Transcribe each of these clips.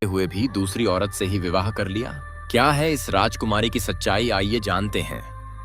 हुए भी दूसरी औरत से ही विवाह कर लिया। क्या है इस राजकुमारी की सच्चाई, आइए जानते हैं।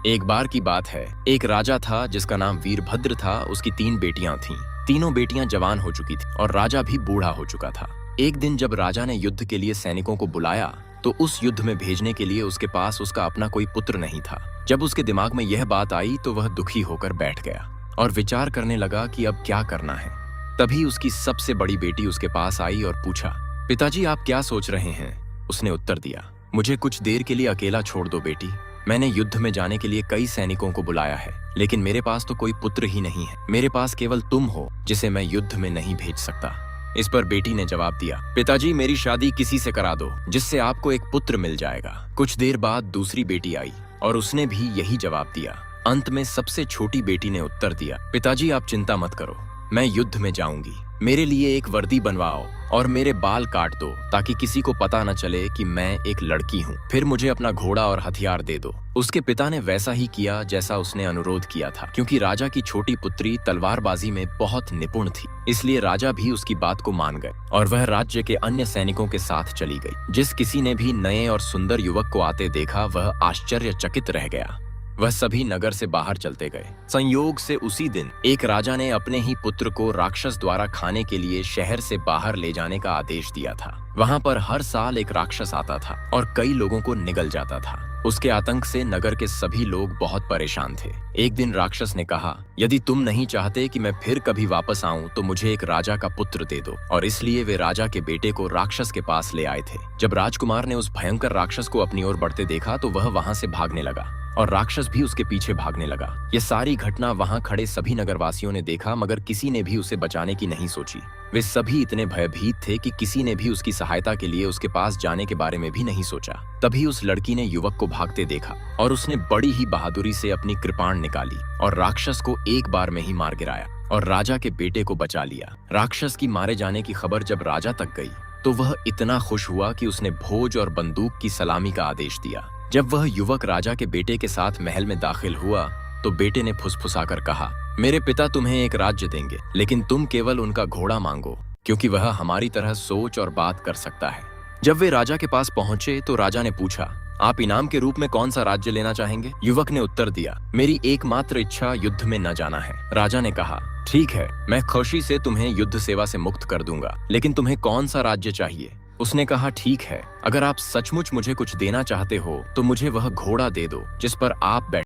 एक बार की बात है, एक राजा था जिसका नाम वीरभद्र था। उसकी 3 बेटियां थीं। तीनों बेटियां जवान हो चुकी थी और राजा भी बूढ़ा हो चुका था। एक दिन जब राजा ने युद्ध के लिए सैनिकों को बुलाया तो उस युद्ध में भेजने के लिए उसके पास उसका अपना कोई पुत्र नहीं था। जब उसके दिमाग में यह बात आई तो वह दुखी होकर बैठ गया और विचार करने लगा कि अब क्या करना है। तभी उसकी सबसे बड़ी बेटी उसके पास आई और पूछा, पिताजी आप क्या सोच रहे हैं? उसने उत्तर दिया, मुझे कुछ देर के लिए अकेला छोड़ दो बेटी। मैंने युद्ध में जाने के लिए कई सैनिकों को बुलाया है, लेकिन मेरे पास तो कोई पुत्र ही नहीं है। मेरे पास केवल तुम हो जिसे मैं युद्ध में नहीं भेज सकता। इस पर बेटी ने जवाब दिया, पिताजी मेरी शादी किसी से करा दो जिससे आपको एक पुत्र मिल जाएगा। कुछ देर बाद दूसरी बेटी आई और उसने भी यही जवाब दिया। अंत में सबसे छोटी बेटी ने उत्तर दिया, पिताजी आप चिंता मत करो, मैं युद्ध में जाऊंगी। मेरे लिए एक वर्दी बनवाओ और मेरे बाल काट दो ताकि किसी को पता न चले कि मैं एक लड़की हूँ। फिर मुझे अपना घोड़ा और हथियार दे दो। उसके पिता ने वैसा ही किया जैसा उसने अनुरोध किया था। क्योंकि राजा की छोटी पुत्री तलवारबाजी में बहुत निपुण थी, इसलिए राजा भी उसकी बात को मान गए और वह राज्य के अन्य सैनिकों के साथ चली गई। जिस किसी ने भी नए और सुंदर युवक को आते देखा वह आश्चर्यचकित रह गया। वह सभी नगर से बाहर चलते गए। संयोग से उसी दिन एक राजा ने अपने ही पुत्र को राक्षस द्वारा खाने के लिए शहर से बाहर ले जाने का आदेश दिया था। वहां पर हर साल एक राक्षस आता था और कई लोगों को निगल जाता था। उसके आतंक से नगर के सभी लोग बहुत परेशान थे। एक दिन राक्षस ने कहा, यदि तुम नहीं चाहते कि मैं फिर कभी वापस आऊं तो मुझे एक राजा का पुत्र दे दो। और इसलिए वे राजा के बेटे को राक्षस के पास ले आए थे। जब राजकुमार ने उस भयंकर राक्षस को अपनी ओर बढ़ते देखा तो वह वहां से भागने लगा और राक्षस भी उसके पीछे भागने लगा। यह सारी घटना वहां खड़े सभी नगरवासियों ने देखा, मगर किसी ने भी उसे बचाने की नहीं सोची। वे सभी इतने भयभीत थे कि किसी ने भी उसकी सहायता के लिए उसके पास जाने के बारे में भी नहीं सोचा। तभी उस लड़की ने युवक को भागते देखा और उसने बड़ी ही बहादुरी से अपनी कृपाण निकाली और राक्षस को एक बार में ही मार गिराया और राजा के बेटे को बचा लिया। राक्षस की मारे जाने की खबर जब राजा तक गई तो वह इतना खुश हुआ कि उसने भोज और बंदूक की सलामी का आदेश दिया। जब वह युवक राजा के बेटे के साथ महल में दाखिल हुआ तो बेटे ने फुसफुसाकर कहा, मेरे पिता तुम्हें एक राज्य देंगे, लेकिन तुम केवल उनका घोड़ा मांगो, क्योंकि वह हमारी तरह सोच और बात कर सकता है। जब वे राजा के पास पहुंचे तो राजा ने पूछा, आप इनाम के रूप में कौन सा राज्य लेना चाहेंगे? युवक ने उत्तर दिया, मेरी एकमात्र इच्छा युद्ध में न जाना है। राजा ने कहा, ठीक है, मैं खुशी से तुम्हें युद्ध सेवा से मुक्त कर दूंगा, लेकिन तुम्हें कौन सा राज्य चाहिए? उसने कहा, ठीक है, अगर आप सचमुच मुझे कुछ देना चाहते हो तो मुझे वह घोड़ा दे दो जिस पर आप बैठ